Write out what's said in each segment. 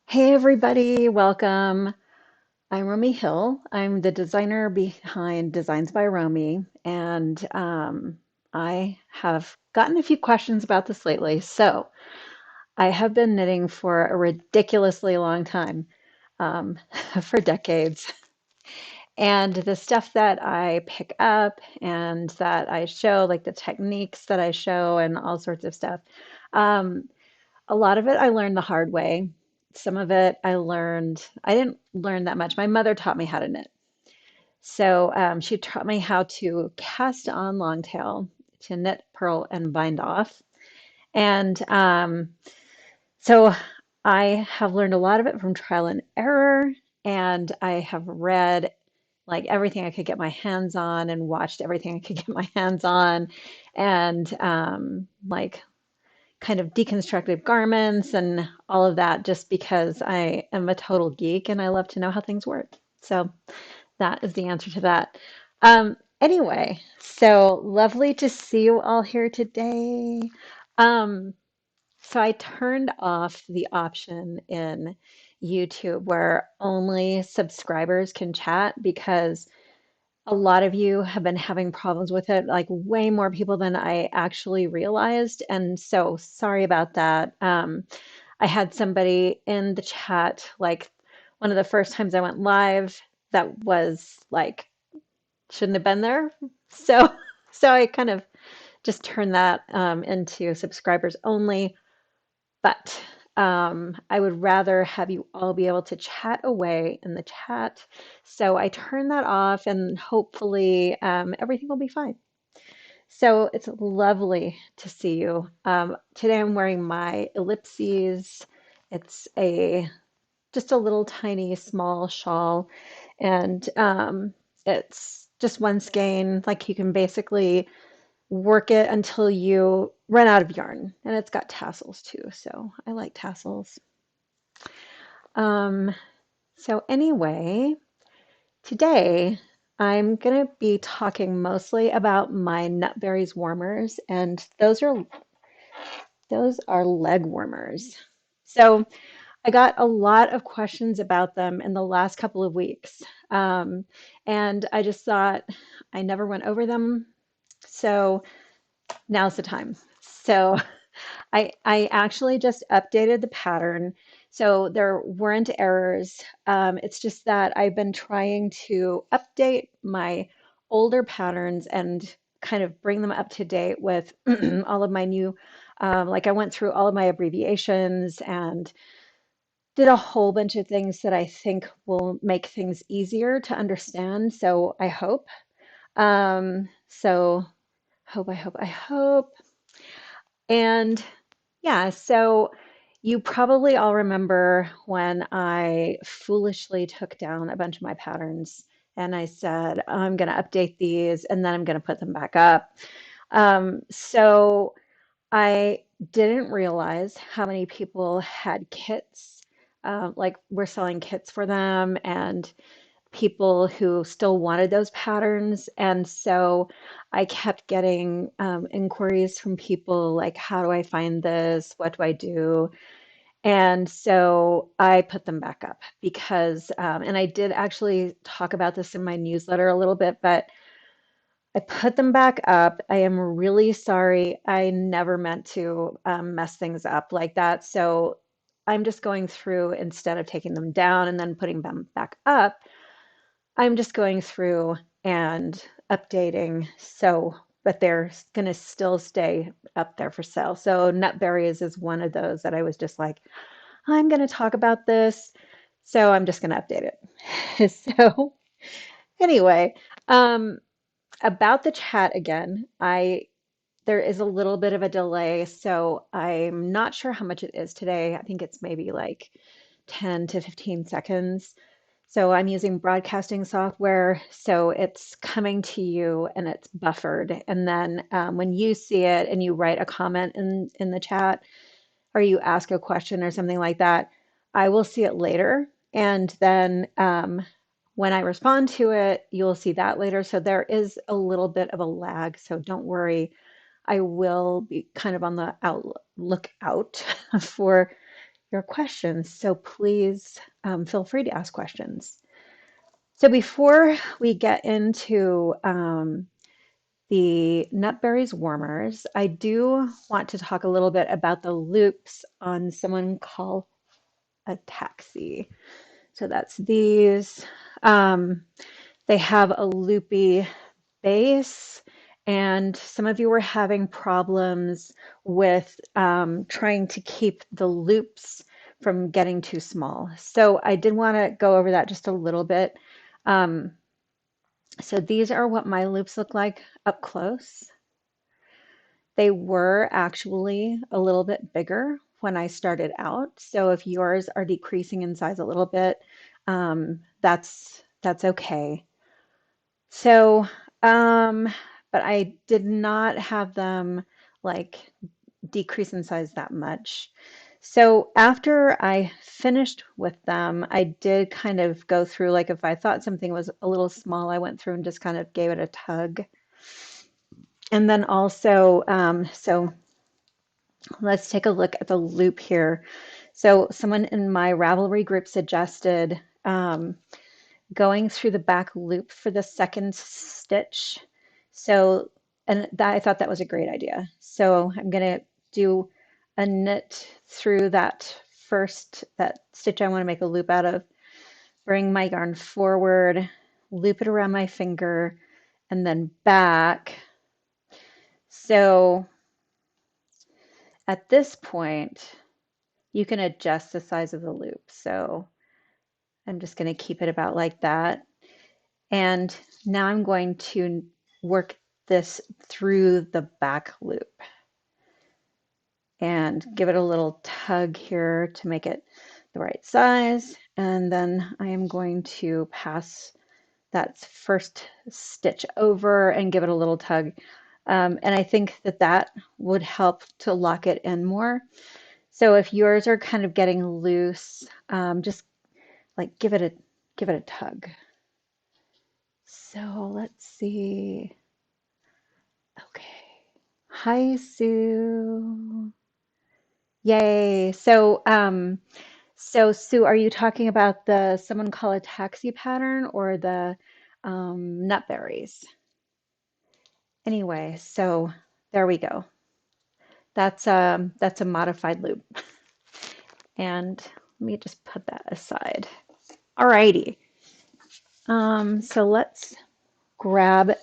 Hey everybody, welcome. I'm Romi Hill. I'm the designer behind Designs by Romi, and I have gotten a few questions about this lately. So I have been knitting for a ridiculously long time, um, for decades, and the stuff that I pick up and that I show, like the techniques that I show, and all sorts of stuff. Um, a lot of it I learned the hard way. Some of it I didn't learn that much. My mother taught me how to knit. So she taught me how to cast on long tail, to knit, purl, and bind off. And so I have learned a lot of it from trial and error. And I have read like everything I could get my hands on and watched everything I could get my hands on. And like kind of deconstructed garments and all of that just because I am a total geek and I love to know how things work. So that is the answer to that. Anyway, so lovely to see you all here today. Um, so I turned off the option in YouTube where only subscribers can chat because a lot of you have been having problems with it, like way more people than I actually realized. And so sorry about that. I had somebody in the chat, like one of the first times I went live, that was like, shouldn't have been there. So, so I kind of just turned that into subscribers only. But I would rather have you all be able to chat away in the chat. So I turn that off and hopefully everything will be fine. So it's lovely to see you. Today I'm wearing my ellipses. It's a just a little tiny small shawl and it's just one skein. Like you can basically work it until you run out of yarn. And it's got tassels too, so I like tassels. Um, so anyway, today I'm gonna be talking mostly about my Nutberries warmers, and those are leg warmers. So I got a lot of questions about them in the last couple of weeks. Um, and I just thought I never went over them. So now's the time. So I actually just updated the pattern, so there weren't errors. It's just that I've been trying to update my older patterns and kind of bring them up to date with all of my new, like I went through all of my abbreviations and did a whole bunch of things that I think will make things easier to understand. So I hope. So I hope. And yeah, so you probably all remember when I foolishly took down a bunch of my patterns and I said, I'm going to update these and then I'm going to put them back up. So I didn't realize how many people had kits, like we're selling kits for them, and people who still wanted those patterns. And so I kept getting inquiries from people like, how do I find this? What do I do? And so I put them back up because, and I did actually talk about this in my newsletter a little bit, but I put them back up. I am really sorry. I never meant to mess things up like that. So I'm just going through, instead of taking them down and then putting them back up, I'm just going through and updating. So, but they're going to still stay up there for sale. So Nutberries is one of those that I was just like, I'm going to talk about this. So I'm just going to update it. So anyway, um, about the chat again, there is a little bit of a delay, so I'm not sure how much it is today. I think it's maybe like 10 to 15 seconds. So I'm using broadcasting software, so it's coming to you and it's buffered. And then when you see it and you write a comment in the chat or you ask a question or something like that, I will see it later. And then when I respond to it, you'll see that later. So there is a little bit of a lag, so don't worry. I will be kind of on the lookout for your questions. So please feel free to ask questions. So before we get into the Nutberries warmers, I do want to talk a little bit about the loops on someone called a taxi. So that's these. Um, they have a loopy base, and some of you were having problems with trying to keep the loops from getting too small. So I did want to go over that just a little bit. Um, so these are what my loops look like up close. They were actually a little bit bigger when I started out. So if yours are decreasing in size a little bit, that's okay. So, um, but I did not have them like decrease in size that much. So after I finished with them, I did kind of go through, like if I thought something was a little small, I went through and just kind of gave it a tug. And then also, so let's take a look at the loop here. So someone in my Ravelry group suggested going through the back loop for the second stitch. So, and that I thought that was a great idea. So I'm going to do a knit through that stitch I want to make a loop out of, bring my yarn forward, loop it around my finger, and then back. So at this point, you can adjust the size of the loop. So I'm just going to keep it about like that. And now I'm going to work this through the back loop and give it a little tug here to make it the right size. And then I am going to pass that first stitch over and give it a little tug. And I think that that would help to lock it in more. So if yours are kind of getting loose, just like give it a tug. So let's see. Okay. Hi, Sue. Yay. So Sue, are you talking about the someone call a taxi pattern or the Nutberries? Anyway, so there we go. That's a modified loop. And let me just put that aside. Alrighty. So let's grab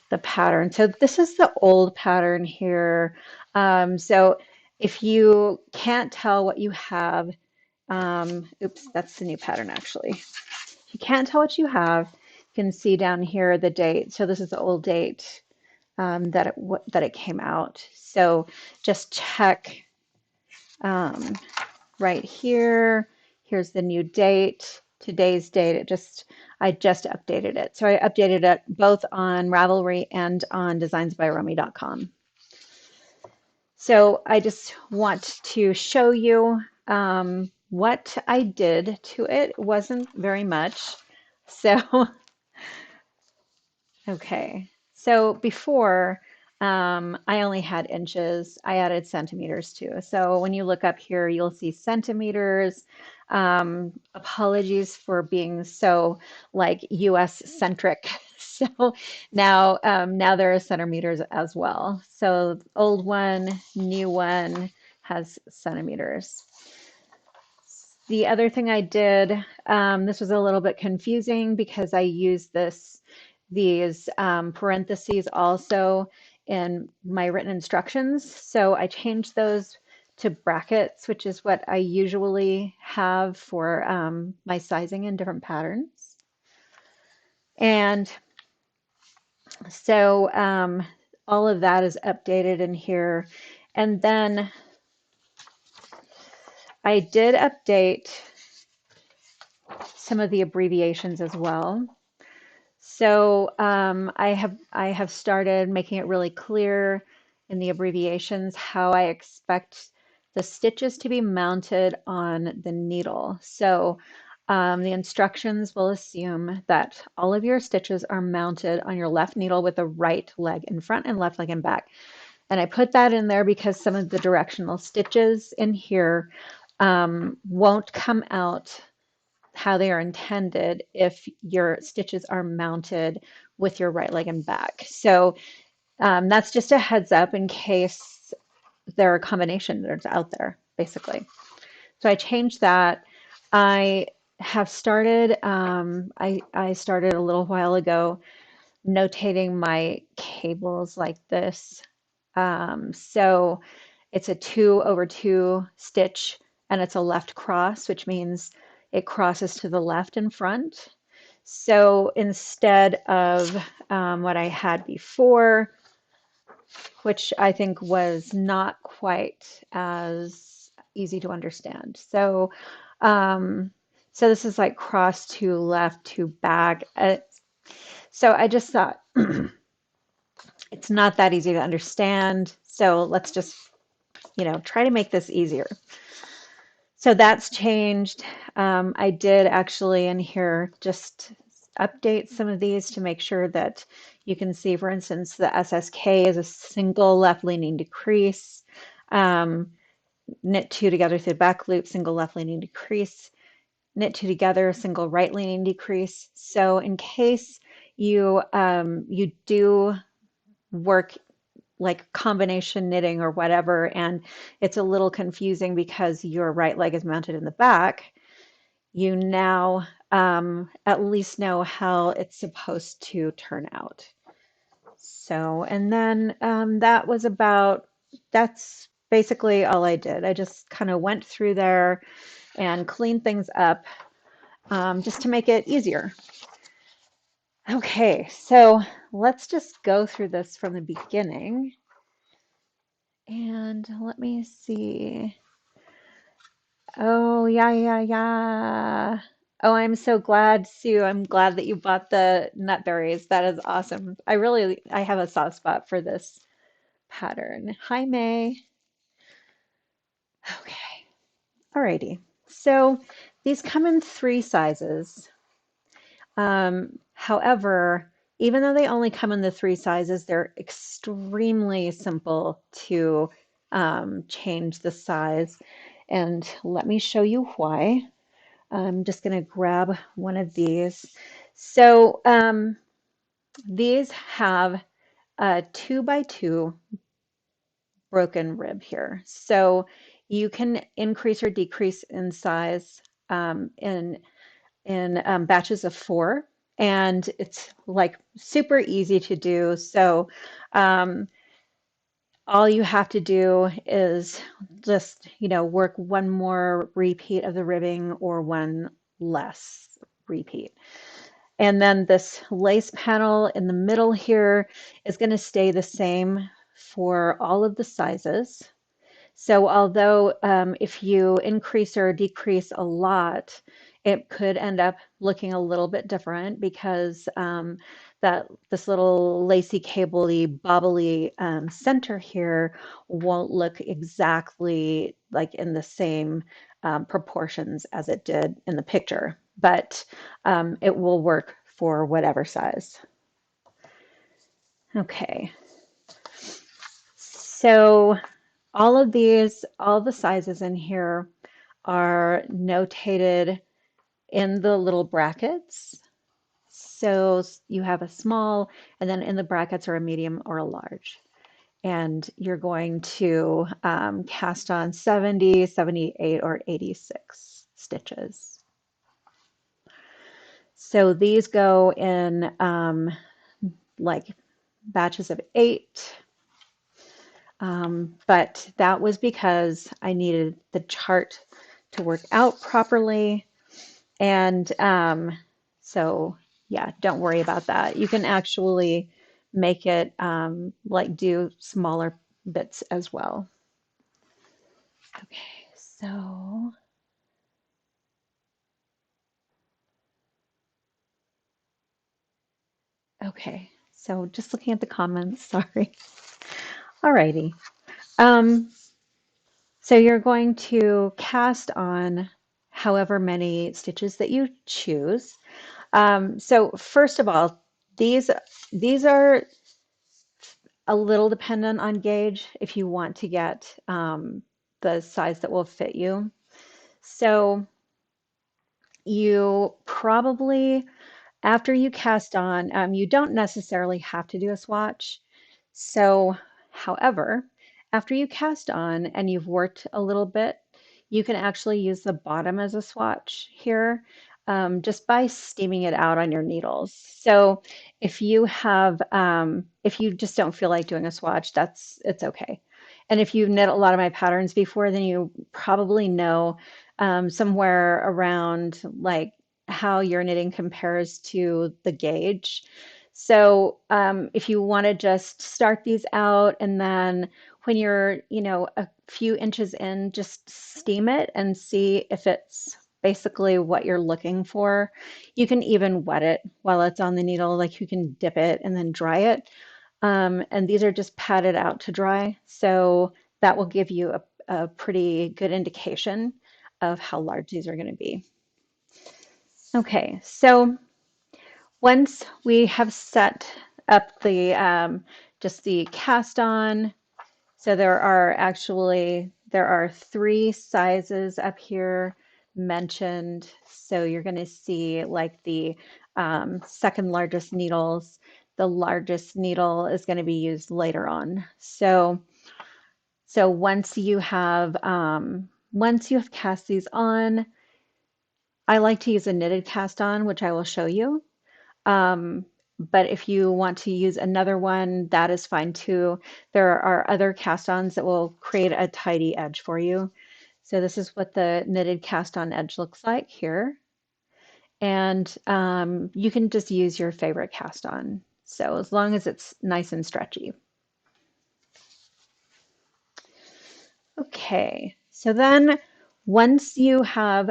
the pattern. So this is the old pattern here. So if you can't tell what you have, oops, that's the new pattern actually. If you can't tell what you have, you can see down here the date. So this is the old date that it came out. So just check um, right here. Here's the new date. Today's date. I just updated it. So I updated it both on Ravelry and on designsbyromi.com. So I just want to show you what I did to it. It wasn't very much. So, okay. So before, I only had inches. I added centimeters too. So when you look up here, you'll see centimeters. Apologies for being so like US centric. So now there are centimeters as well. So old one, new one has centimeters. The other thing I did, this was a little bit confusing because I used these parentheses also in my written instructions. So I changed those to brackets, which is what I usually have for my sizing in different patterns. And so all of that is updated in here. And then I did update some of the abbreviations as well. So I have started making it really clear in the abbreviations how I expect the stitches to be mounted on the needle. So the instructions will assume that all of your stitches are mounted on your left needle with the right leg in front and left leg in back. And I put that in there because some of the directional stitches in here won't come out how they are intended if your stitches are mounted with your right leg and back. So that's just a heads up in case there are combinations out there, basically. So I changed that. I have started, I started a little while ago notating my cables like this. So it's a 2/2 stitch and it's a left cross, which means it crosses to the left in front. So instead of what I had before, which I think was not quite as easy to understand. Um, so this is like cross to left to back. So I just thought it's not that easy to understand. So let's just, try to make this easier. So that's changed. I did actually in here just update some of these to make sure that you can see, for instance, the SSK is a single left leaning decrease. Um, Knit two together through the back loop, single left leaning decrease. Knit two together, single right leaning decrease. So in case you do work like combination knitting or whatever, and it's a little confusing because your right leg is mounted in the back, you now at least know how it's supposed to turn out. So, and then that's basically all I did. I just kind of went through there and cleaned things up just to make it easier. Okay, so let's just go through this from the beginning. And let me see. Oh, yeah, yeah, yeah. Oh, I'm so glad, Sue. I'm glad that you bought the Nutberries. That is awesome. I have a soft spot for this pattern. Hi, May. Okay, alrighty. So these come in three sizes. However, even though they only come in the three sizes, they're extremely simple to change the size. And let me show you why. I'm just going to grab one of these. So these have a 2x2 broken rib here. So you can increase or decrease in size in batches of 4, and it's like super easy to do. So um, all you have to do is just, work one more repeat of the ribbing or one less repeat. And then this lace panel in the middle here is going to stay the same for all of the sizes. So although if you increase or decrease a lot, it could end up looking a little bit different because this little lacy, cabley, bobbly center here won't look exactly like in the same proportions as it did in the picture, but it will work for whatever size. Okay, so all the sizes in here are notated in the little brackets. So you have a small, and then in the brackets are a medium or a large. And you're going to cast on 70, 78, or 86 stitches. So these go in like batches of 8. But that was because I needed the chart to work out properly. And so, yeah, don't worry about that. You can actually make it like do smaller bits as well. Okay, so just looking at the comments, sorry. Alrighty. Um, so you're going to cast on however many stitches that you choose. So first of all, these are a little dependent on gauge if you want to get the size that will fit you. So you probably, after you cast on, you don't necessarily have to do a swatch. So, however, after you cast on and you've worked a little bit, you can actually use the bottom as a swatch here, just by steaming it out on your needles. So if you just don't feel like doing a swatch, it's okay. And if you've knit a lot of my patterns before, then you probably know somewhere around like how your knitting compares to the gauge. So if you want to just start these out and then when you're, a few inches in, just steam it and see if it's basically what you're looking for. You can even wet it while it's on the needle, like you can dip it and then dry it. And these are just patted out to dry. So that will give you a pretty good indication of how large these are going to be. Okay, so once we have set up the just the cast on, so there are three sizes up here mentioned. So you're going to see like the second largest needles. The largest needle is going to be used later on. So once you have cast these on, I like to use a knitted cast on, which I will show you. Um, but if you want to use another one, that is fine too. There are other cast-ons that will create a tidy edge for you. So this is what the knitted cast-on edge looks like here. And you can just use your favorite cast-on. So as long as it's nice and stretchy. Okay, so then once you have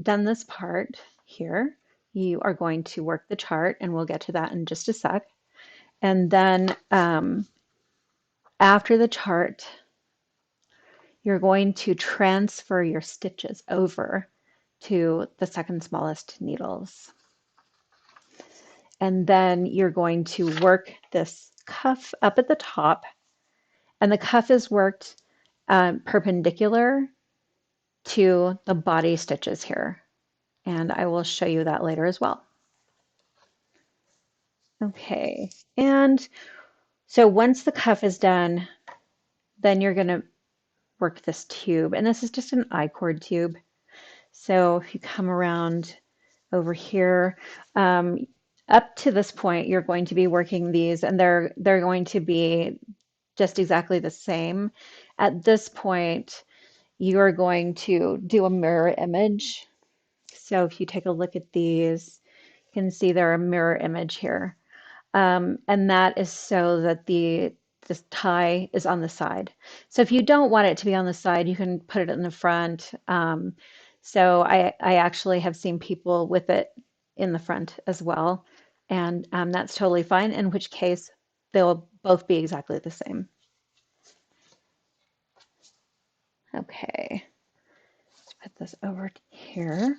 done this part here, you are going to work the chart, and we'll get to that in just a sec. And then after the chart, you're going to transfer your stitches over to the second smallest needles. And then you're going to work this cuff up at the top, and the cuff is worked perpendicular to the body stitches here. And I will show you that later as well. Okay, and so once the cuff is done, then you're going to work this tube, and this is just an I-cord tube. So if you come around over here, up to this point, you're going to be working these, and they're going to be just exactly the same. At this point, you're going to do a mirror image. So if you take a look at these, you can see they're a mirror image here. And that is so that this tie is on the side. So if you don't want it to be on the side, you can put it in the front. So I actually have seen people with it in the front as well, and that's totally fine, in which case they'll both be exactly the same. Okay, let's put this over here.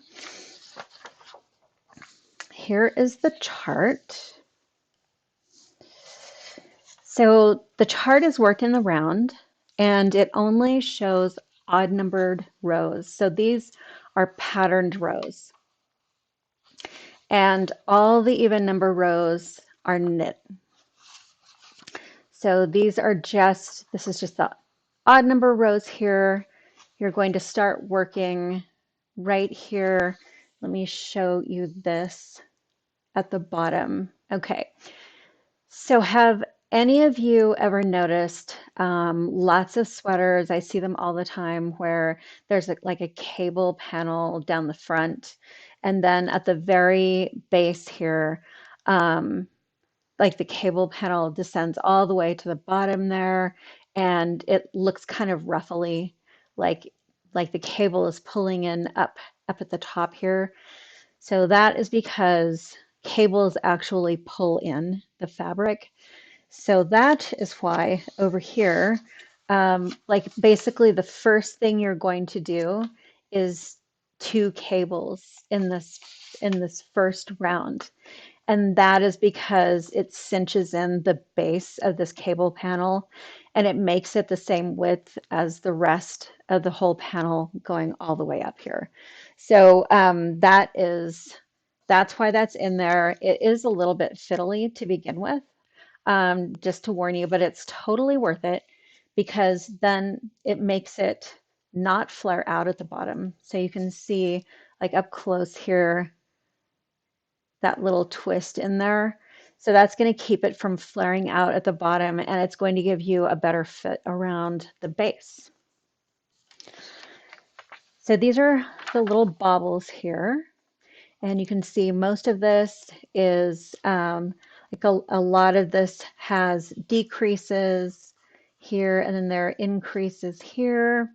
Here is the chart. So the chart is worked in the round, and it only shows odd numbered rows. So these are patterned rows. And all the even number rows are knit. So this is just the odd number rows here. You're going to start working right here. Let me show you this at the bottom. Okay. So have any of you ever noticed lots of sweaters? I see them all the time where there's like a cable panel down the front, and then at the very base here, um, like the cable panel descends all the way to the bottom there, and it looks kind of ruffly, like the cable is pulling in up at the top here. So that is because cables actually pull in the fabric. So that is why over here, like basically the first thing you're going to do is two cables in this first round. And that is because it cinches in the base of this cable panel. and it makes it the same width as the rest of the whole panel going all the way up here. So that's why that's in there. It is a little bit fiddly to begin with, just to warn you, but it's totally worth it because then it makes it not flare out at the bottom. So you can see like up close here, that little twist in there. So that's going to keep it from flaring out at the bottom, and it's going to give you a better fit around the base. So these are the little baubles here. And you can see most of this is like a lot of this has decreases here, and then there are increases here.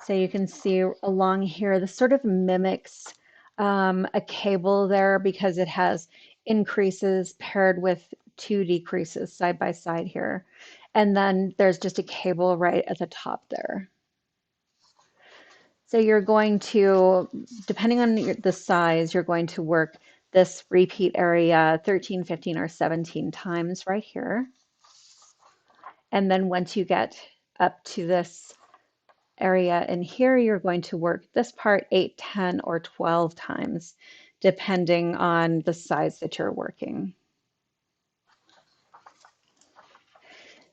So you can see along here, this sort of mimics a cable there because it has increases paired with two decreases side by side here. And then there's just a cable right at the top there. So you're going to, depending on the size, you're going to work this repeat area 13, 15, or 17 times right here. And then once you get up to this area in here, you're going to work this part 8, 10, or 12 times, depending on the size that you're working.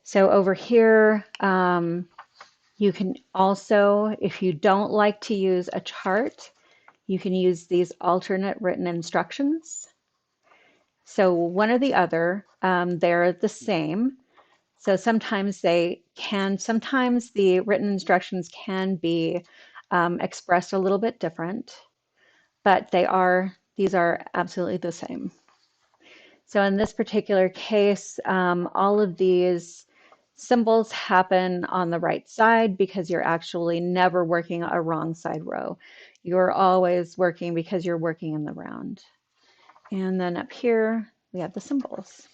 So over here, you can also, if you don't like to use a chart, you can use these alternate written instructions. So one or the other, they're the same. So sometimes sometimes the written instructions can be expressed a little bit different, but these are absolutely the same. So in this particular case, all of these symbols happen on the right side because you're actually never working a wrong side row. You're always working because you're working in the round. And then up here, we have the symbols.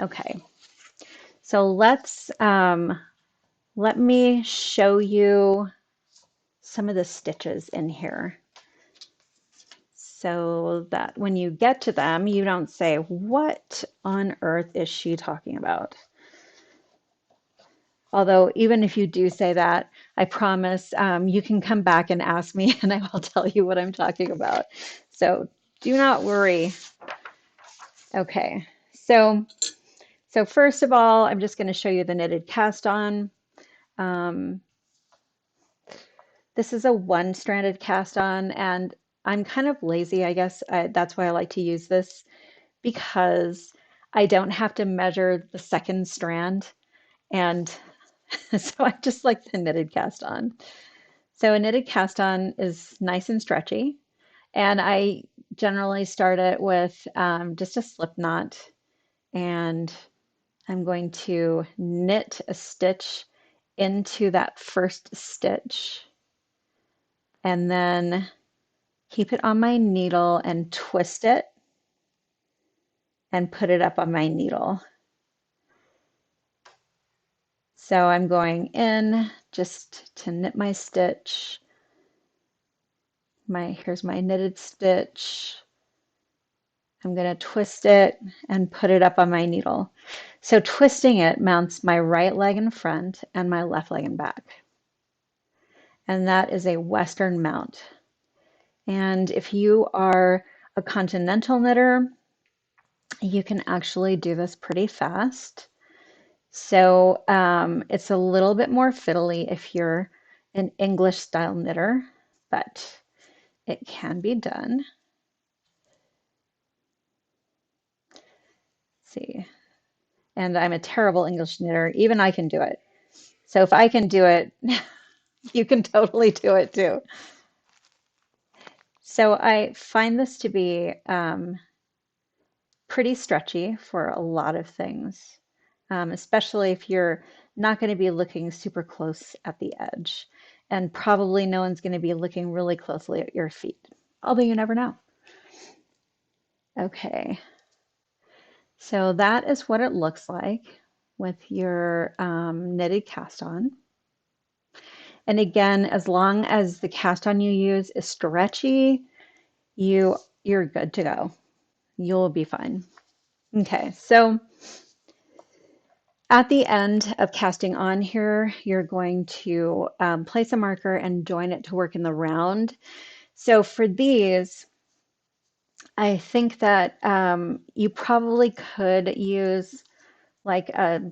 Okay, so let me show you some of the stitches in here so that when you get to them, you don't say, what on earth is she talking about? Although even if you do say that, I promise you can come back and ask me and I will tell you what I'm talking about. So do not worry. Okay, so first of all, I'm just going to show you the knitted cast on. This is a one-stranded cast on, and I'm kind of lazy, I guess. That's why I like to use this because I don't have to measure the second strand. And so I just like the knitted cast on. So a knitted cast on is nice and stretchy. And I generally start it with just a slip knot. And I'm going to knit a stitch into that first stitch. And then keep it on my needle and twist it and put it up on my needle. So I'm going in just to knit my stitch. Here's my knitted stitch. I'm going to twist it and put it up on my needle. So twisting it mounts my right leg in front and my left leg in back. And that is a Western mount. And if you are a continental knitter, you can actually do this pretty fast. So it's a little bit more fiddly if you're an English style knitter, but it can be done. Let's see. And I'm a terrible English knitter. Even I can do it. So if I can do it, you can totally do it too. So I find this to be pretty stretchy for a lot of things, especially if you're not going to be looking super close at the edge. And probably no one's going to be looking really closely at your feet, although you never know. Okay, so that is what it looks like with your knitted cast on. And again, as long as the cast on you use is stretchy, you're good to go. You'll be fine. Okay, so At the end of casting on here, you're going to place a marker and join it to work in the round. So for these, I think that you probably could use like a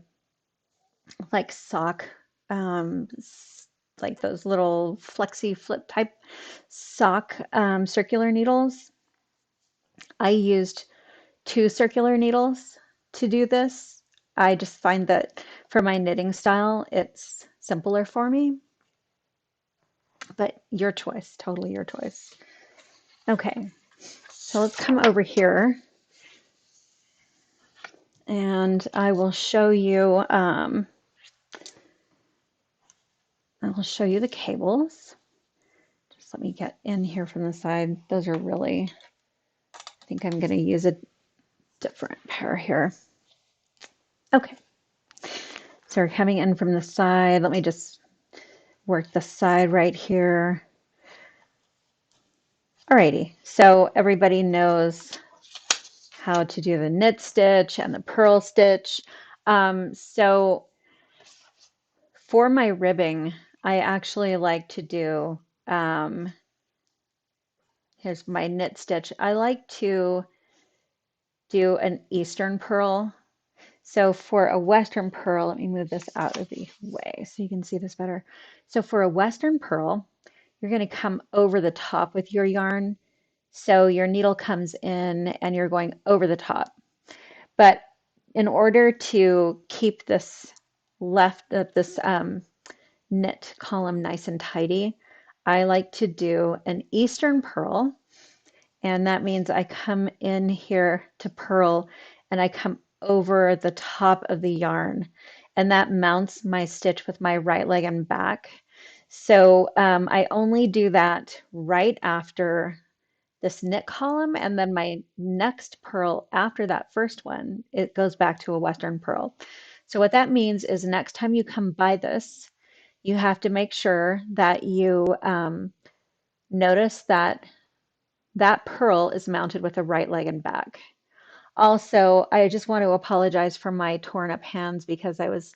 sock, um, like those little flexi flip type sock circular needles. I used two circular needles to do this. I just find that for my knitting style, it's simpler for me, but your choice, totally your choice. Okay, so let's come over here and I will show you the cables. Just let me get in here from the side. Those are really, I think I'm going to use a different pair here. Okay, so we're coming in from the side. Let me just work the side right here. Alrighty, so everybody knows how to do the knit stitch and the purl stitch. So for my ribbing, I actually like to do, here's my knit stitch. I like to do an Eastern purl. So for a Western purl, let me move this out of the way so you can see this better. So for a Western purl, you're going to come over the top with your yarn. So your needle comes in and you're going over the top. But in order to keep this knit column nice and tidy, I like to do an Eastern purl. And that means I come in here to purl and I come over the top of the yarn. And that mounts my stitch with my right leg and back. So I only do that right after this knit column, and then my next purl after that first one, it goes back to a Western purl. So what that means is next time you come by this, you have to make sure that you notice that that purl is mounted with the right leg and back. Also, I just want to apologize for my torn up hands because I was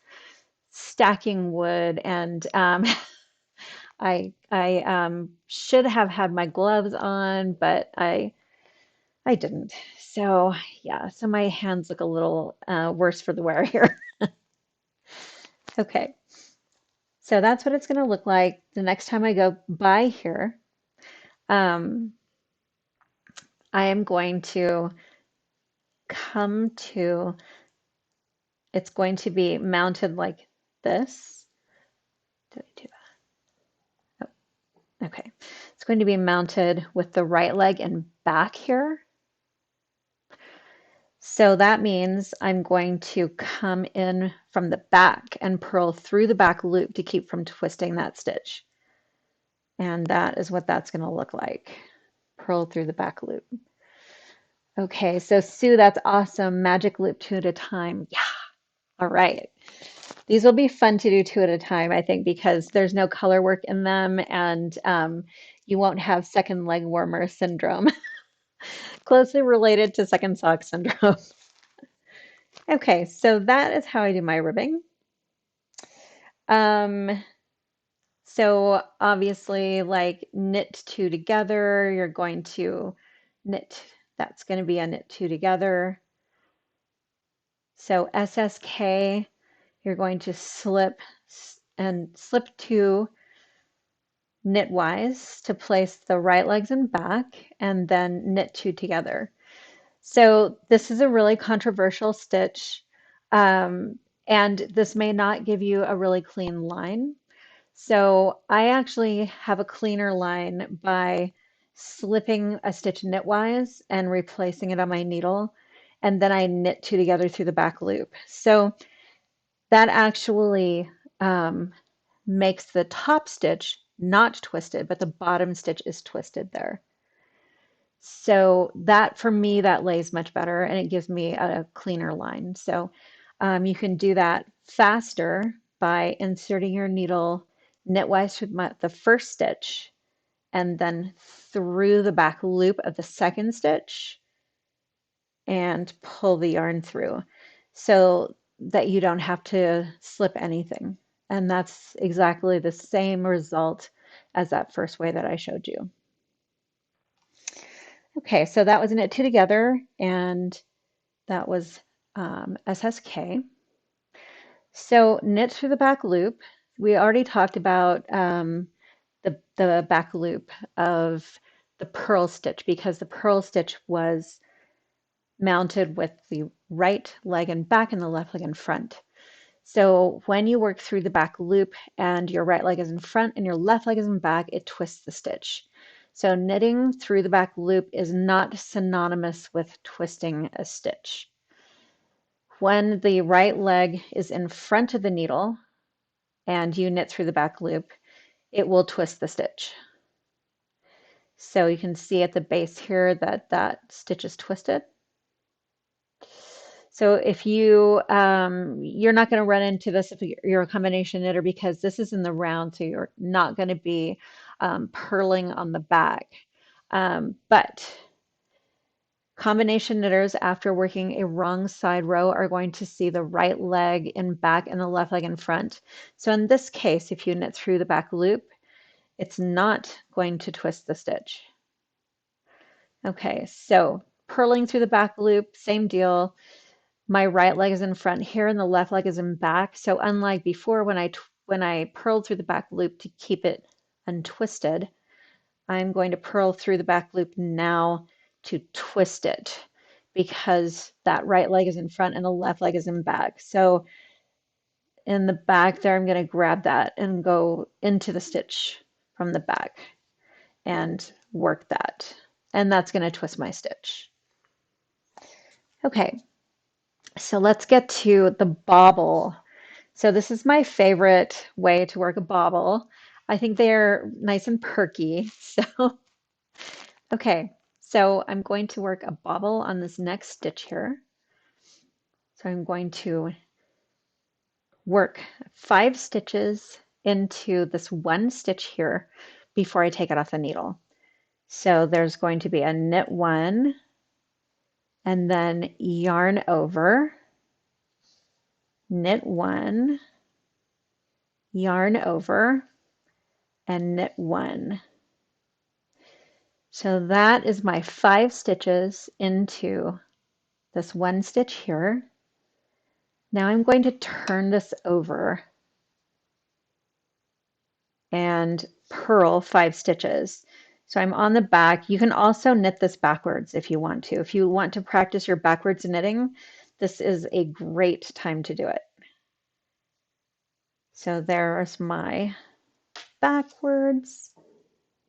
stacking wood and I should have had my gloves on, but I didn't. So yeah, so my hands look a little worse for the wear here. Okay, so that's what it's going to look like the next time I go by here. Um, I am going to come to, it's going to be mounted like this. Did I do that? Oh, okay. It's going to be mounted with the right leg and back here. So that means I'm going to come in from the back and purl through the back loop to keep from twisting that stitch. And that is what that's going to look like. Purl through the back loop. Okay, so Sue, that's awesome. Magic loop two at a time. Yeah, all right. These will be fun to do two at a time, I think, because there's no color work in them and you won't have second leg warmer syndrome. Closely related to second sock syndrome. Okay, so that is how I do my ribbing. Um, so obviously, like knit two together, you're going to knit, that's going to be a knit two together. So SSK, you're going to slip two knitwise to place the right legs and back, and then knit two together. So this is a really controversial stitch, and this may not give you a really clean line. So I actually have a cleaner line by slipping a stitch knitwise and replacing it on my needle, and then I knit two together through the back loop. So that actually makes the top stitch not twisted, but the bottom stitch is twisted there. So that for me, that lays much better and it gives me a cleaner line. So you can do that faster by inserting your needle knitwise through the first stitch and then through the back loop of the second stitch and pull the yarn through. So that you don't have to slip anything. And that's exactly the same result as that first way that I showed you. Okay, so that was knit two together, and that was SSK. So knit through the back loop. We already talked about the back loop of the purl stitch because the purl stitch was mounted with the right leg in back and the left leg in front. So when you work through the back loop and your right leg is in front and your left leg is in back, it twists the stitch. So knitting through the back loop is not synonymous with twisting a stitch. When the right leg is in front of the needle and you knit through the back loop, it will twist the stitch. So you can see at the base here that that stitch is twisted. So if you're not going to run into this if you're a combination knitter because this is in the round, so you're not going to be purling on the back. But combination knitters, after working a wrong side row, are going to see the right leg in back and the left leg in front. So in this case, if you knit through the back loop, it's not going to twist the stitch. Okay, so purling through the back loop, same deal. My right leg is in front here and the left leg is in back. So unlike before when I purled through the back loop to keep it untwisted, I'm going to purl through the back loop now to twist it because that right leg is in front and the left leg is in back. So in the back there, I'm going to grab that and go into the stitch from the back and work that. And that's going to twist my stitch. Okay, so let's get to the bobble. So this is my favorite way to work a bobble. I think they're nice and perky. So, okay, so I'm going to work a bobble on this next stitch here. So I'm going to work 5 stitches into this one stitch here before I take it off the needle. So there's going to be a knit 1 and then yarn over, knit 1, yarn over, and knit 1. So that is my 5 stitches into this one stitch here. Now I'm going to turn this over and purl 5 stitches. So I'm on the back. You can also knit this backwards if you want to. If you want to practice your backwards knitting, this is a great time to do it. So there's my backwards.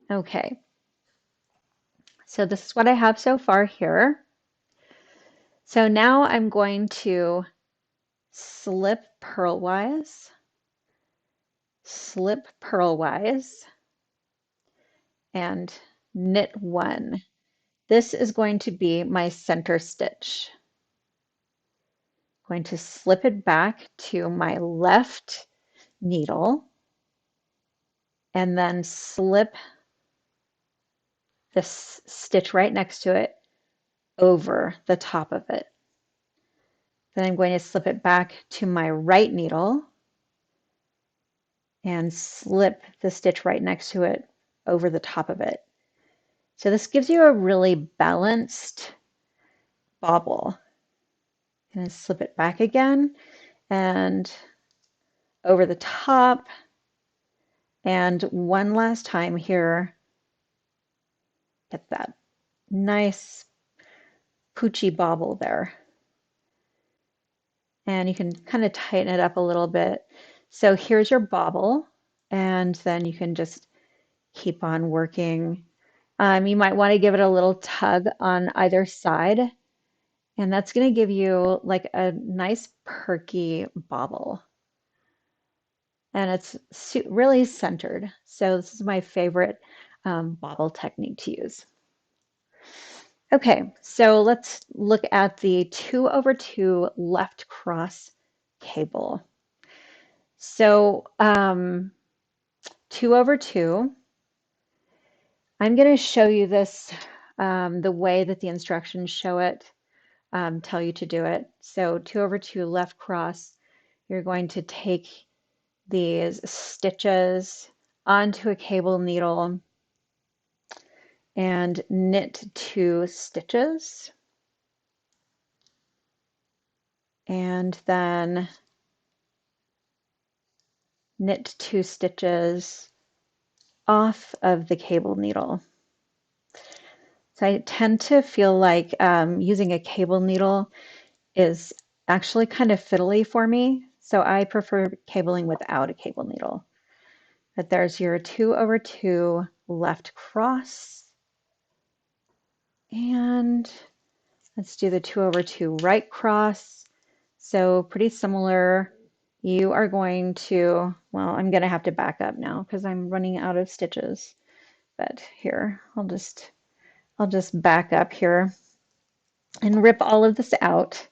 Okay. So this is what I have so far here. So now I'm going to slip purlwise, slip purlwise, and knit 1. This is going to be my center stitch. I'm going to slip it back to my left needle and then slip this stitch right next to it over the top of it. Then I'm going to slip it back to my right needle and slip the stitch right next to it over the top of it. So this gives you a really balanced bobble. I'm going to slip it back again and over the top. And one last time here, get that nice poochy bobble there. And you can kind of tighten it up a little bit. So here's your bobble, and then you can just keep on working. You might want to give it a little tug on either side, and that's going to give you like a nice perky bobble. And it's really centered. So this is my favorite bobble technique to use. Okay, so let's look at the 2/2 left cross cable. So 2/2, I'm going to show you this the way that the instructions show it. tell you to do it. So 2/2 left cross, you're going to take these stitches onto a cable needle and knit 2 stitches, and then knit 2 stitches off of the cable needle. So I tend to feel like using a cable needle is actually kind of fiddly for me. So I prefer cabling without a cable needle. But there's your 2/2 left cross. And let's do the 2/2 right cross. So pretty similar. You are going to, well, I'm going to have to back up now because I'm running out of stitches. But here, I'll just back up here and rip all of this out.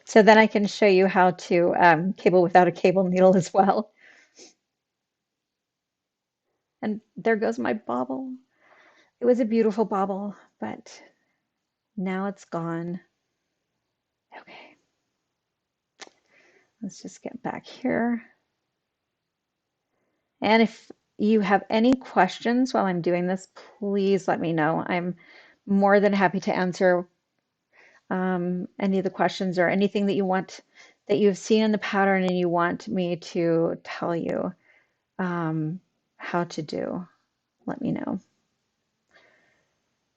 So then I can show you how to cable without a cable needle as well. And there goes my bauble. It was a beautiful bauble, but now it's gone. Okay, let's just get back here. And if you have any questions while I'm doing this, please let me know. I'm more than happy to answer any of the questions or anything that you want, that you've seen in the pattern and you want me to tell you how to do. Let me know.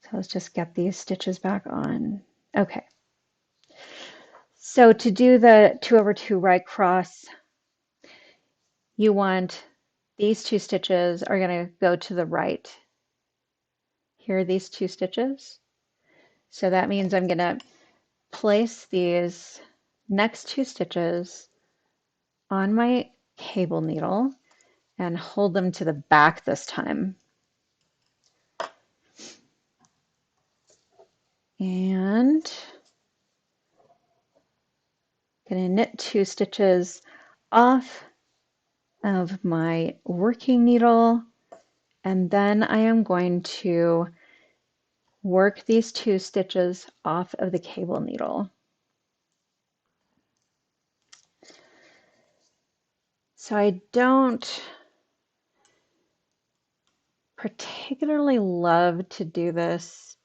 So let's just get these stitches back on. Okay. So to do the 2/2 right cross, you want these 2 stitches are going to go to the right. Here are these 2 stitches. So that means I'm going to place these next 2 stitches on my cable needle and hold them to the back this time. And I'm going to knit 2 stitches off of my working needle, and then I am going to work these 2 stitches off of the cable needle. So I don't particularly love to do this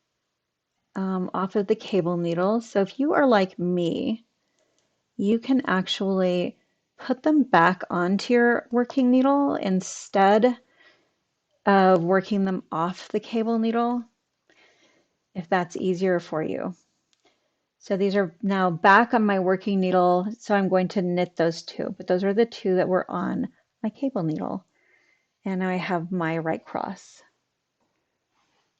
off of the cable needle. So if you are like me, you can actually put them back onto your working needle instead of working them off the cable needle, if that's easier for you. So these are now back on my working needle, so I'm going to knit those 2, but those are the 2 that were on my cable needle. And now I have my right cross.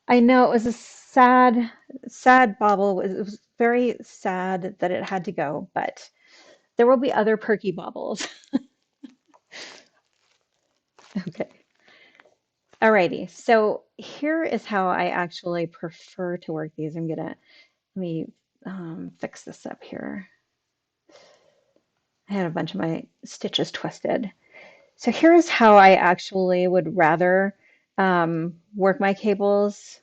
I know it was a sad, sad bauble. It was very sad that it had to go, but there will be other perky baubles. Okay. Alrighty, so here is how I actually prefer to work these. Let me fix this up here. I had a bunch of my stitches twisted. So here's how I actually would rather work my cables.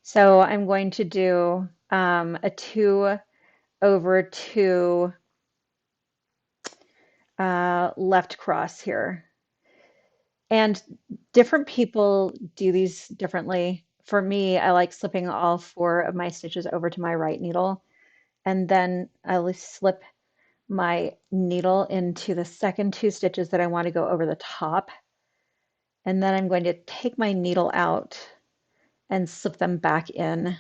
So I'm going to do a 2/2 left cross here. And different people do these differently. For me, I like slipping all 4 of my stitches over to my right needle, and then I'll slip my needle into the second 2 stitches that I want to go over the top. And then I'm going to take my needle out and slip them back in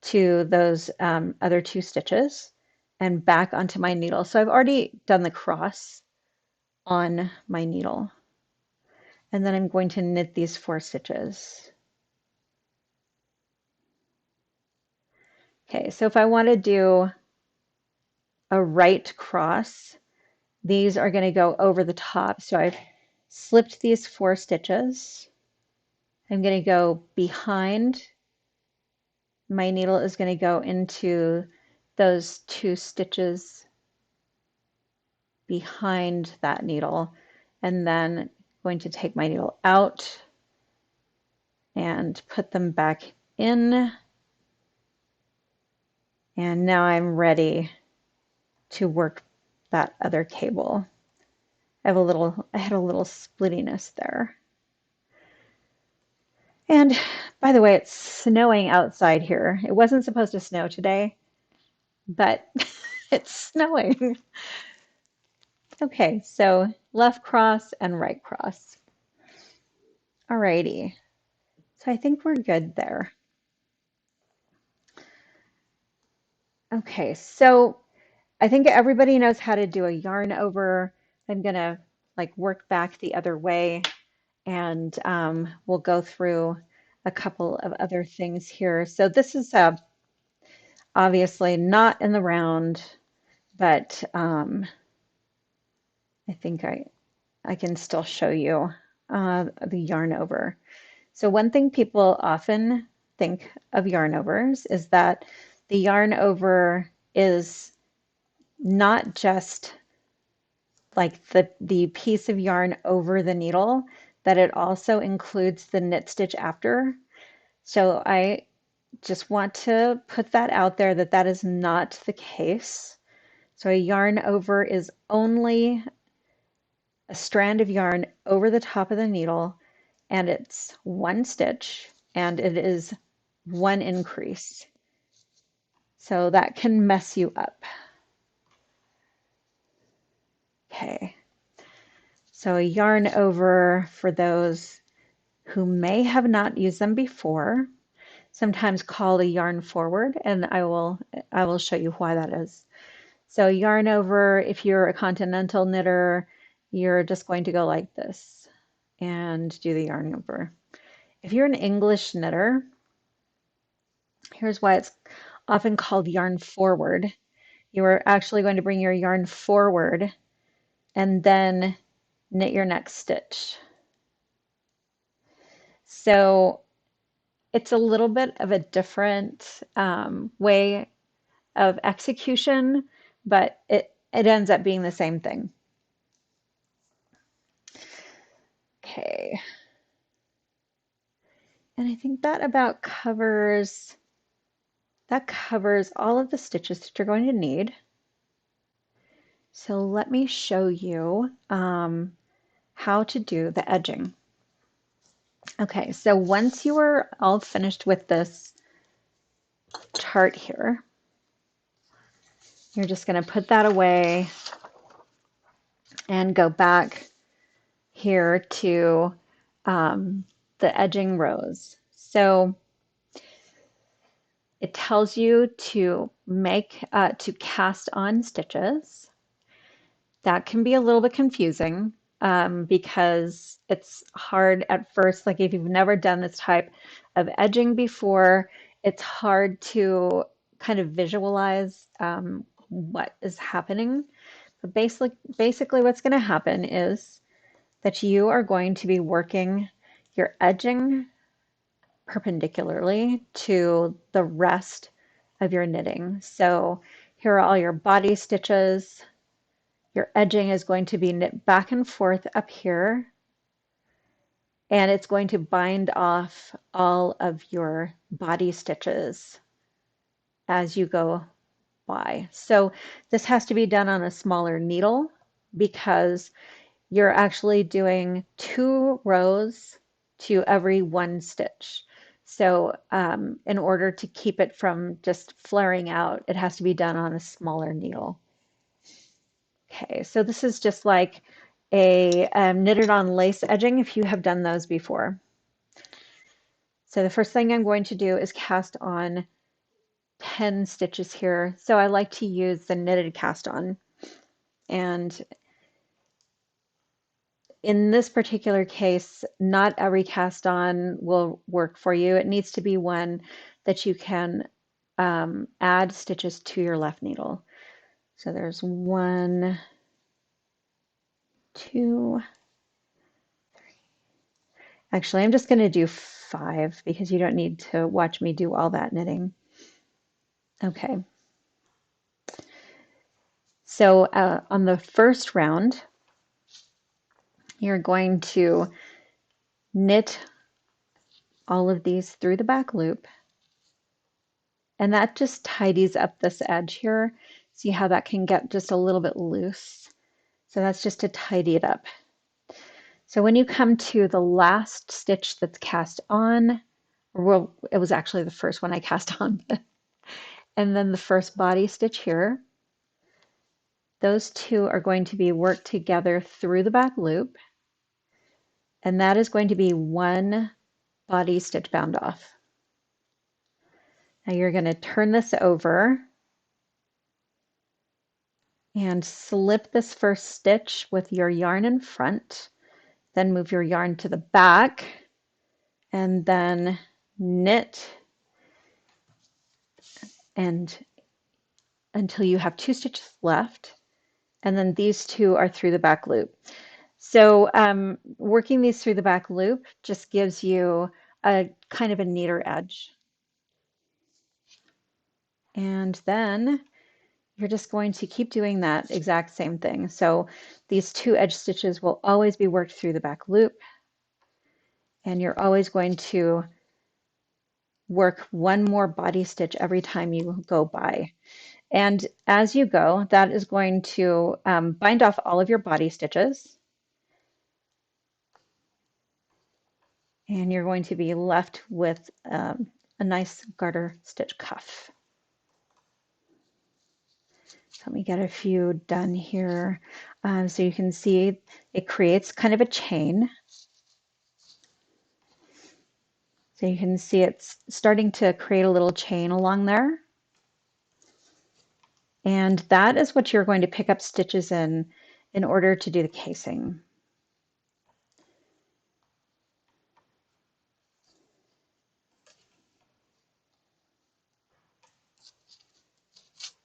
to those other 2 stitches and back onto my needle. So I've already done the cross on my needle. And then I'm going to knit these 4 stitches. Okay, so if I want to do a right cross, these are going to go over the top. So I've slipped these 4 stitches. I'm going to go behind. My needle is going to go into those 2 stitches behind that needle, and then going to take my needle out and put them back in And now I'm ready to work that other cable. I had a little splittiness there. And by the way, it's snowing outside here. It wasn't supposed to snow today, but it's snowing. Okay, so left cross and right cross. Alrighty. So I think we're good there. Okay, so I think everybody knows how to do a yarn over. I'm gonna like work back the other way and we'll go through a couple of other things here. So this is obviously not in the round, but I think I can still show you the yarn over. So one thing people often think of yarn overs is that the yarn over is not just like the piece of yarn over the needle, that it also includes the knit stitch after. So I just want to put that out there that that is not the case. So a yarn over is only a strand of yarn over the top of the needle, and it's one stitch, and it is one increase. So that can mess you up. Okay. So a yarn over, for those who may have not used them before, sometimes called a yarn forward, and I will show you why that is. So yarn over, if you're a continental knitter, you're just going to go like this and do the yarn over. If you're an English knitter, here's why it's often called yarn forward. You are actually going to bring your yarn forward and then knit your next stitch. So it's a little bit of a different way of execution, but it ends up being the same thing. Okay. And I think that covers all of the stitches that you're going to need. So let me show you how to do the edging. Okay, so once you are all finished with this chart here, you're just going to put that away and go back here to the edging rows. So it tells you to to cast on stitches. That can be a little bit confusing because it's hard at first. Like if you've never done this type of edging before, it's hard to kind of visualize what is happening. But basically what's going to happen is that you are going to be working your edging perpendicularly to the rest of your knitting. So here are all your body stitches. Your edging is going to be knit back and forth up here, and it's going to bind off all of your body stitches as you go by. So this has to be done on a smaller needle because you're actually doing 2 rows to every 1 stitch. So in order to keep it from just flaring out, it has to be done on a smaller needle. Okay, so this is just like a knitted on lace edging if you have done those before. So the first thing I'm going to do is cast on 10 stitches here. So I like to use the knitted cast on. And in this particular case, not every cast on will work for you. It needs to be one that you can add stitches to your left needle. So there's 1, 2, actually, I'm just going to do 5 because you don't need to watch me do all that knitting. Okay. So on the first round, you're going to knit all of these through the back loop. And that just tidies up this edge here. See how that can get just a little bit loose? So that's just to tidy it up. So when you come to the last stitch that's cast on, well, it was actually the first one I cast on, and then the first body stitch here, those two are going to be worked together through the back loop, and that is going to be one body stitch bound off. Now you're going to turn this over and slip this first stitch with your yarn in front, then move your yarn to the back, and then knit and until you have 2 stitches left, and then these two are through the back loop. So working these through the back loop just gives you a kind of a neater edge. And then you're just going to keep doing that exact same thing. So these 2 edge stitches will always be worked through the back loop, and you're always going to work one more body stitch every time you go by. And as you go, that is going to bind off all of your body stitches. And you're going to be left with a nice garter stitch cuff. So let me get a few done here. So you can see it creates kind of a chain. So you can see it's starting to create a little chain along there. And that is what you're going to pick up stitches in order to do the casing.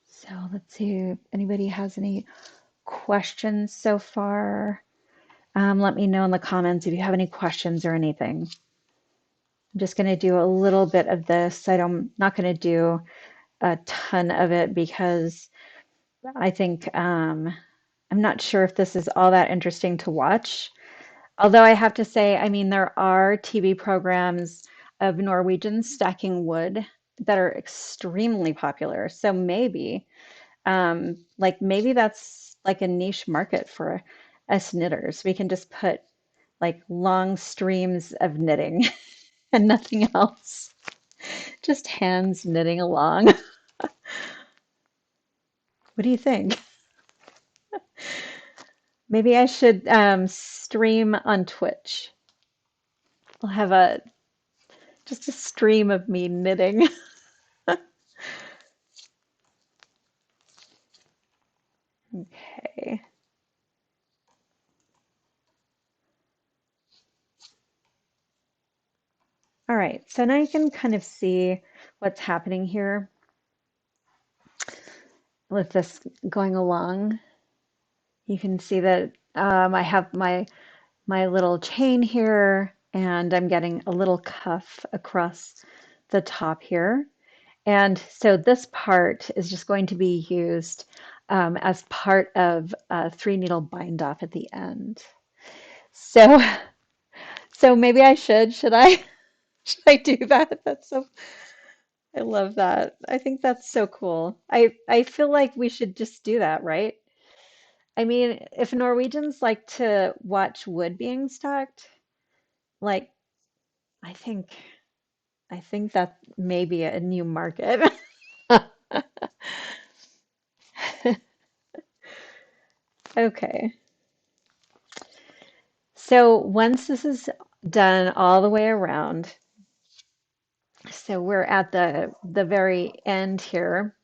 So let's see if anybody has any questions so far. Let me know in the comments if you have any questions or anything. I'm just going to do a little bit of this. I'm not going to do a ton of it because I think I'm not sure if this is all that interesting to watch. Although I have to say, I mean, there are TV programs of Norwegians stacking wood that are extremely popular. So maybe, like maybe that's like a niche market for us knitters. We can just put like long streams of knitting and nothing else. Just hands knitting along. What do you think? Maybe I should stream on Twitch. I'll have a just a stream of me knitting. Okay. All right, so now you can kind of see what's happening here with this going along. You can see that I have my little chain here, and I'm getting a little cuff across the top here. And so this part is just going to be used as part of a 3 needle bind off at the end. So, so maybe I should I, should I do that? I love that. I think that's so cool. I feel like we should just do that, right? I mean, if Norwegians like to watch wood being stacked, like I think I think that may be a new market. Okay. So once this is done all the way around, so we're at the very end here.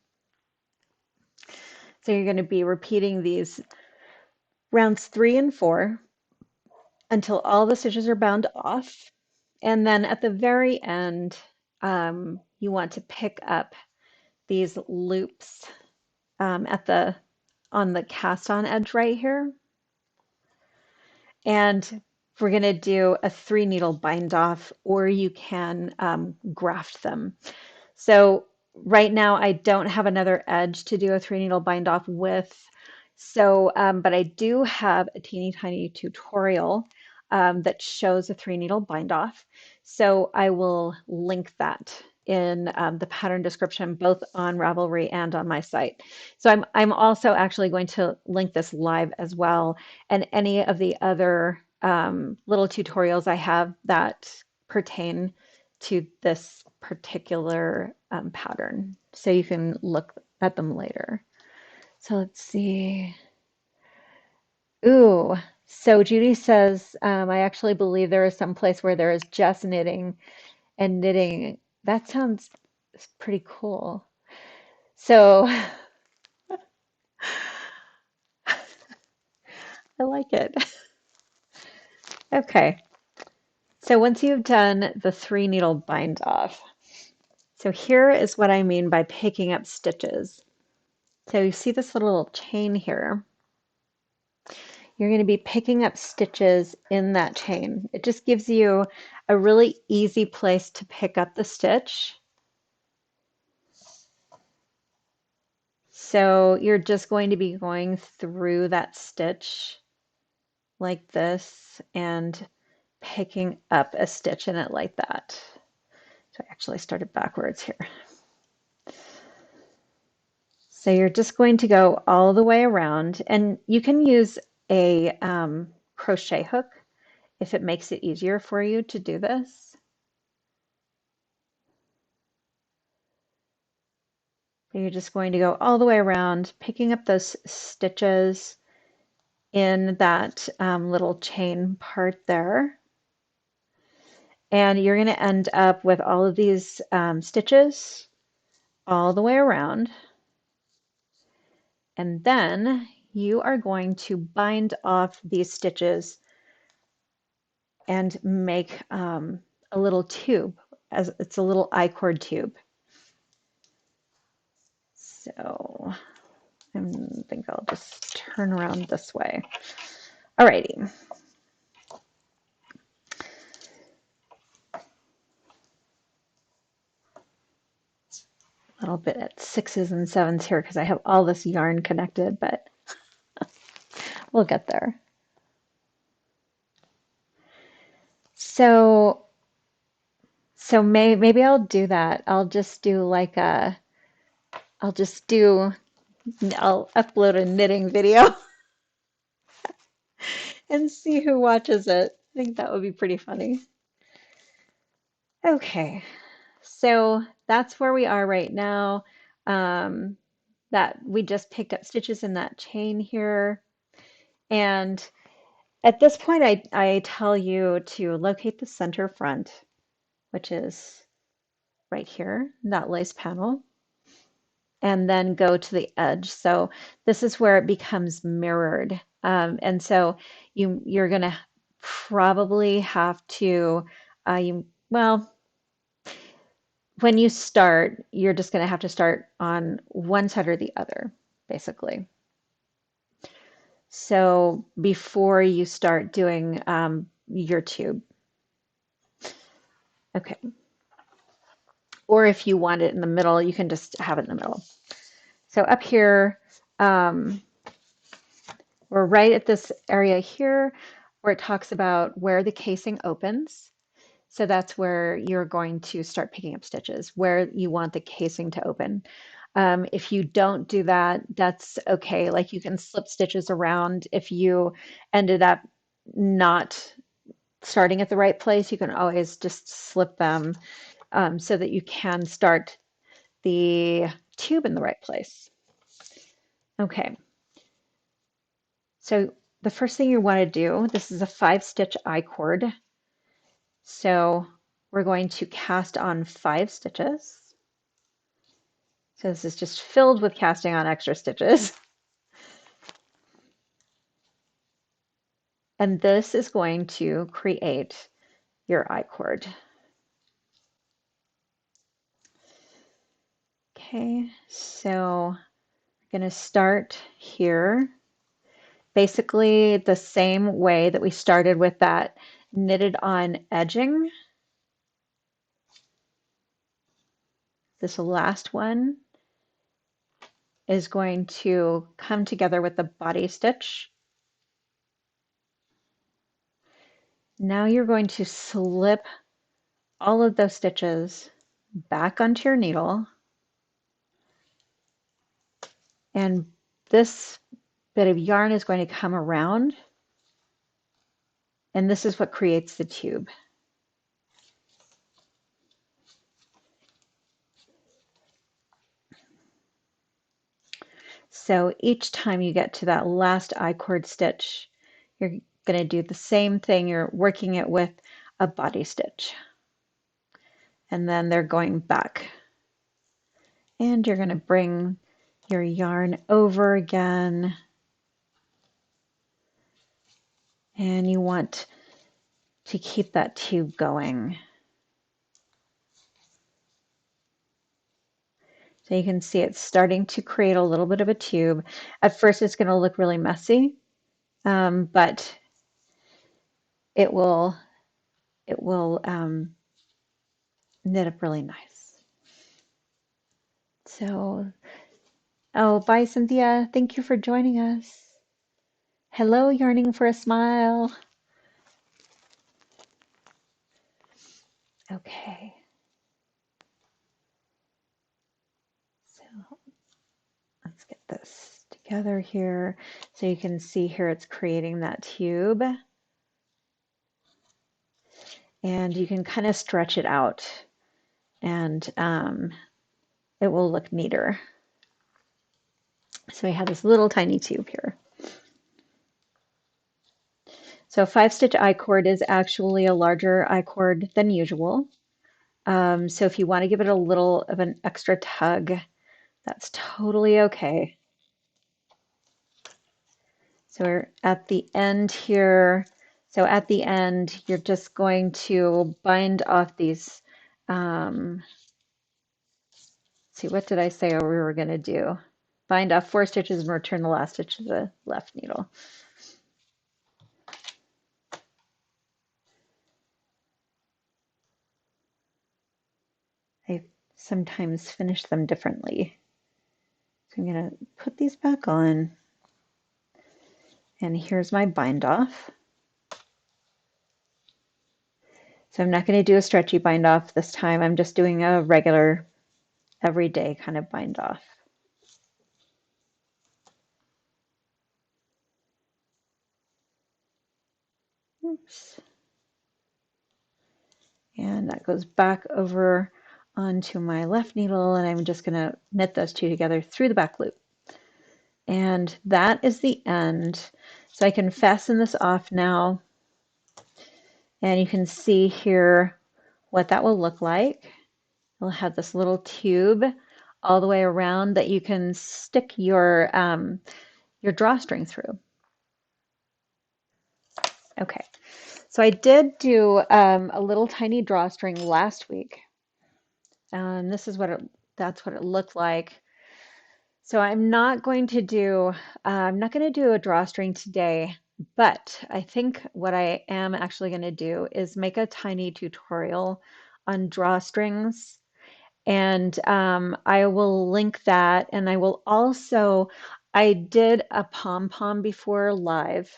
So you're going to be repeating these rounds 3 and 4 until all the stitches are bound off. And then at the very end, you want to pick up these loops at the on the cast on edge right here. And we're going to do a 3 needle bind off, or you can graft them. So right now I don't have another edge to do a 3 needle bind off with. So, but I do have a teeny tiny tutorial that shows a 3 needle bind off. So I will link that in the pattern description, both on Ravelry and on my site. So I'm also actually going to link this live as well, and any of the other little tutorials I have that pertain to this particular pattern. So you can look at them later. So let's see. Ooh, so Judy says, I actually believe there is some place where there is just knitting and knitting. That sounds pretty cool. So I like it. Okay. So once you've done the 3 needle bind off, so here is what I mean by picking up stitches. So you see this little chain here. You're going to be picking up stitches in that chain. It just gives you a really easy place to pick up the stitch. So you're just going to be going through that stitch like this and picking up a stitch in it like that. So I actually started backwards here. So you're just going to go all the way around, and you can use a crochet hook if it makes it easier for you to do this. So you're just going to go all the way around, picking up those stitches in that little chain part there. And you're going to end up with all of these stitches all the way around. And then you are going to bind off these stitches and make a little tube, as it's a little I-cord tube. So I think I'll just turn around this way. Alrighty. A little bit at 6s and 7s here because I have all this yarn connected, but we'll get there. So maybe I'll do that. I'll just do like a, I'll just do, I'll upload a knitting video and see who watches it. I think that would be pretty funny. Okay, so that's where we are right now. Um, that we just picked up stitches in that chain here. And at this point, I tell you to locate the center front, which is right here, that lace panel, and then go to the edge. So this is where it becomes mirrored. And so you're going to probably have to, well, when you start, you're just going to have to start on one side or the other, basically. So before you start doing your tube. Okay. Or if you want it in the middle, you can just have it in the middle. So up here, we're right at this area here where it talks about where the casing opens. So that's where you're going to start picking up stitches, where you want the casing to open. If you don't do that, that's okay. Like you can slip stitches around. If you ended up not starting at the right place, you can always just slip them so that you can start the tube in the right place. Okay, so the first thing you want to do, this is a 5-stitch I-cord. So we're going to cast on 5 stitches. So this is just filled with casting on extra stitches. And this is going to create your I-cord. Okay, so we're going to start here. Basically the same way that we started with that knitted on edging. This last one is going to come together with the body stitch. Now you're going to slip all of those stitches back onto your needle, and this bit of yarn is going to come around, and this is what creates the tube. So each time you get to that last I-cord stitch, you're going to do the same thing. You're working it with a body stitch. And then they're going back. And you're going to bring your yarn over again. And you want to keep that tube going. So you can see it's starting to create a little bit of a tube. At first it's going to look really messy, but it will knit up really nice. So, oh, bye, Cynthia. Thank you for joining us. Hello, Yarning for a Smile. Okay. So let's get this together here. So you can see here it's creating that tube. And you can kind of stretch it out and it will look neater. So we have this little tiny tube here. So a 5-stitch I-cord is actually a larger I-cord than usual. So if you want to give it a little of an extra tug, that's totally okay. So we're at the end here. So at the end, you're just going to bind off these. See, what did I say we were going to do? Bind off 4 stitches and return the last stitch to the left needle. I sometimes finish them differently. So I'm going to put these back on. And here's my bind off. So I'm not going to do a stretchy bind off this time. I'm just doing a regular, everyday kind of bind off. Oops. And that goes back over onto my left needle, and I'm just going to knit those two together through the back loop. And that is the end. So I can fasten this off now, and you can see here what that will look like. It'll have this little tube all the way around that you can stick your drawstring through. Okay, so I did do a little tiny drawstring last week. And this is that's what it looked like. So I'm not going to do a drawstring today, but I think what I am actually going to do is make a tiny tutorial on drawstrings, and I will link that, and I did a pom-pom before live,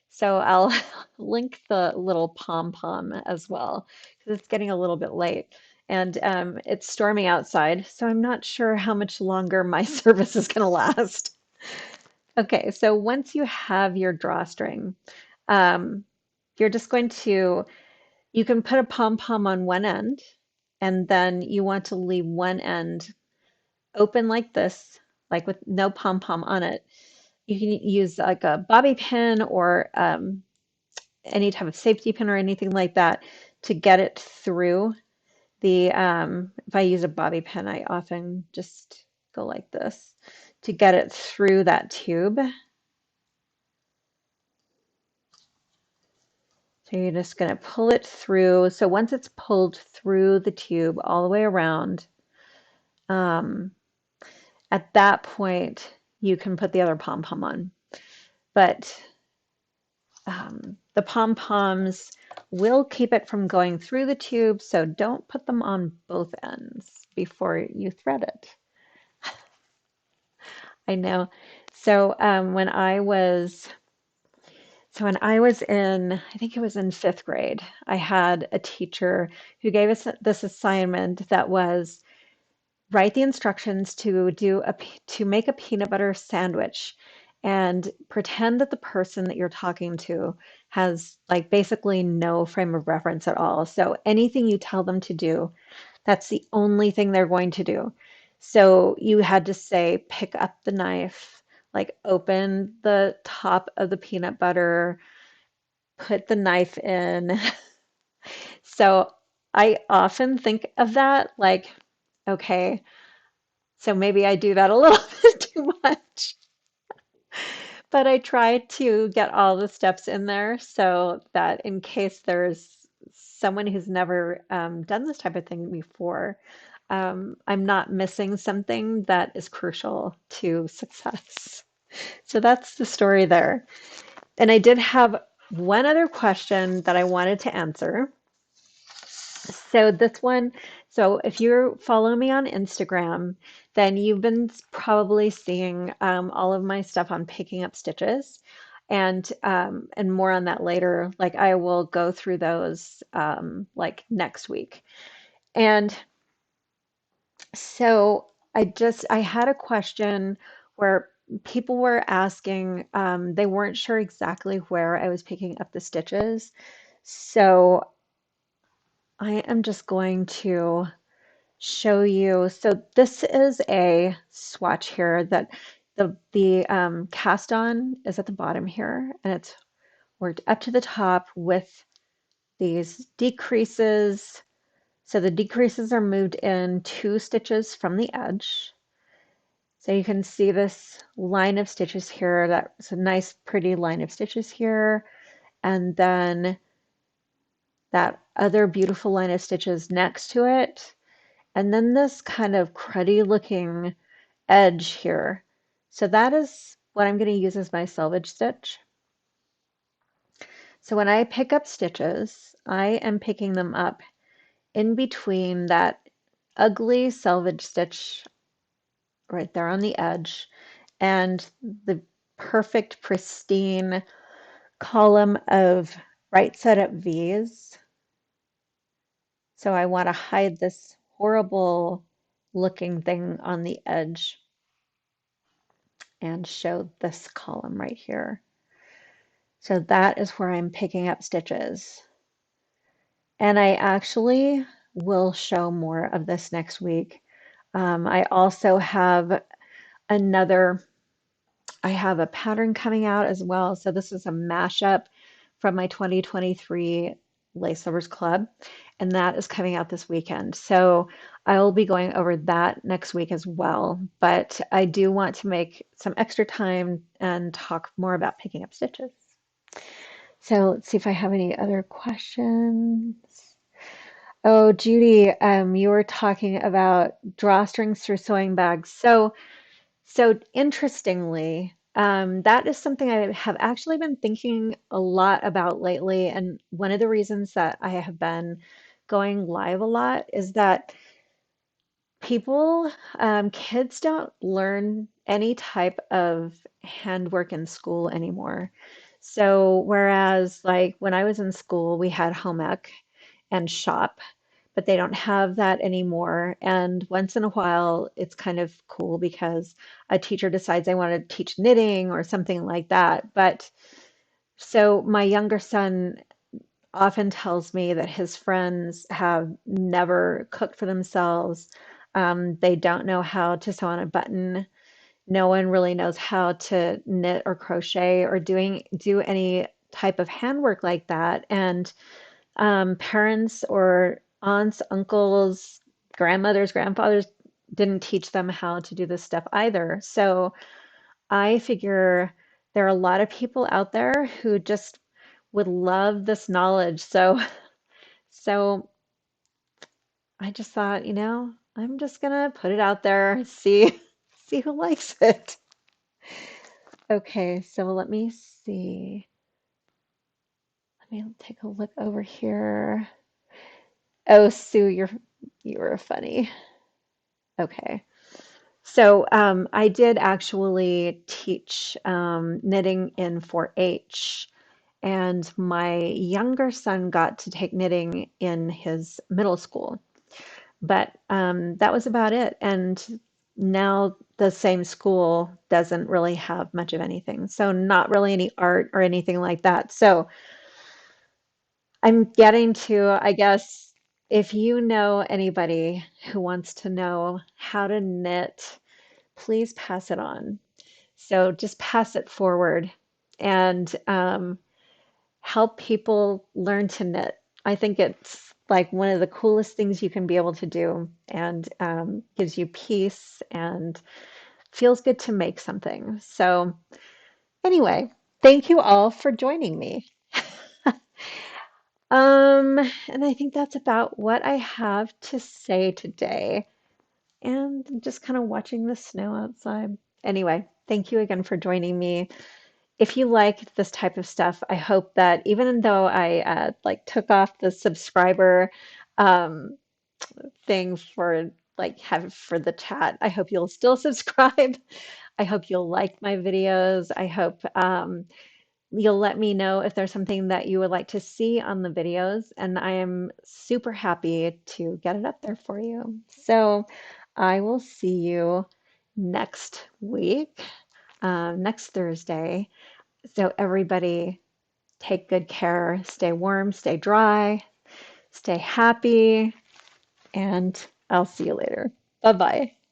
so I'll link the little pom-pom as well, because it's getting a little bit late. And it's storming outside, so I'm not sure how much longer my service is going to last. Okay, so once you have your drawstring, um, you're just going to, you can put a pom-pom on one end, and then you want to leave one end open like this, like with no pom-pom on it. You can use like a bobby pin or any type of safety pin or anything like that to get it through the, if I use a bobby pin, I often just go like this to get it through that tube. So you're just going to pull it through. So once it's pulled through the tube all the way around, um, at that point, you can put the other pom-pom on. But the pom-poms will keep it from going through the tube, so don't put them on both ends before you thread it. I know. So So when I was in, I think it was in fifth grade, I had a teacher who gave us this assignment that was write the instructions to make a peanut butter sandwich and pretend that the person that you're talking to has like basically no frame of reference at all. So anything you tell them to do, that's the only thing they're going to do. So you had to say, pick up the knife, like open the top of the peanut butter, put the knife in. So I often think of that like, okay, so maybe I do that a little bit too much, but I try to get all the steps in there so that in case there's someone who's never done this type of thing before, I'm not missing something that is crucial to success. So that's the story there. And I did have one other question that I wanted to answer. So this one, so if you follow me on Instagram, then you've been probably seeing all of my stuff on picking up stitches, and more on that later. Like I will go through those like next week. And so I had a question where people were asking, they weren't sure exactly where I was picking up the stitches. So I am just going to show you. So this is a swatch here that the cast on is at the bottom here, and it's worked up to the top with these decreases. So the decreases are moved in 2 stitches from the edge. So you can see this line of stitches here. That's a nice, pretty line of stitches here. And then that other beautiful line of stitches next to it. And then this kind of cruddy looking edge here. So that is what I'm going to use as my selvage stitch. So when I pick up stitches, I am picking them up in between that ugly selvage stitch right there on the edge and the perfect pristine column of right side up V's. So I want to hide this horrible looking thing on the edge and show this column right here. So that is where I'm picking up stitches. And I actually will show more of this next week. I also have another, I have a pattern coming out as well. So this is a mashup from my 2023 Lace Lovers Club, and that is coming out this weekend. So I will be going over that next week as well. But I do want to make some extra time and talk more about picking up stitches. So let's see if I have any other questions. Oh, Judy, you were talking about drawstrings through sewing bags. So interestingly, that is something I have actually been thinking a lot about lately. And one of the reasons that I have been going live a lot is that kids don't learn any type of handwork in school anymore. So whereas like when I was in school, we had home ec and shop, but they don't have that anymore. And once in a while, it's kind of cool because a teacher decides they want to teach knitting or something like that. But so my younger son often tells me that his friends have never cooked for themselves. They don't know how to sew on a button. No one really knows how to knit or crochet or do any type of handwork like that. And parents or aunts, uncles, grandmothers, grandfathers didn't teach them how to do this stuff either. So I figure there are a lot of people out there who just would love this knowledge. So I just thought, I'm just gonna put it out there, see who likes it. Okay, so let me see. Let me take a look over here. Oh, Sue, you were funny. Okay. So I did actually teach knitting in 4-H, and my younger son got to take knitting in his middle school. But that was about it. And now the same school doesn't really have much of anything. So, not really any art or anything like that. So, I'm getting to, I guess, if you know anybody who wants to know how to knit, please pass it on. So, just pass it forward and help people learn to knit. I think it's like one of the coolest things you can be able to do and gives you peace and feels good to make something. So, anyway, thank you all for joining me. And I think that's about what I have to say today. And just kind of watching the snow outside. Anyway, thank you again for joining me. If you like this type of stuff, I hope that even though I like took off the subscriber um, thing for like have for the chat, I hope you'll still subscribe. I hope you'll like my videos. I hope you'll let me know if there's something that you would like to see on the videos, and I am super happy to get it up there for you. So I will see you next week, next Thursday. So everybody take good care, stay warm, stay dry, stay happy, and I'll see you later. Bye bye.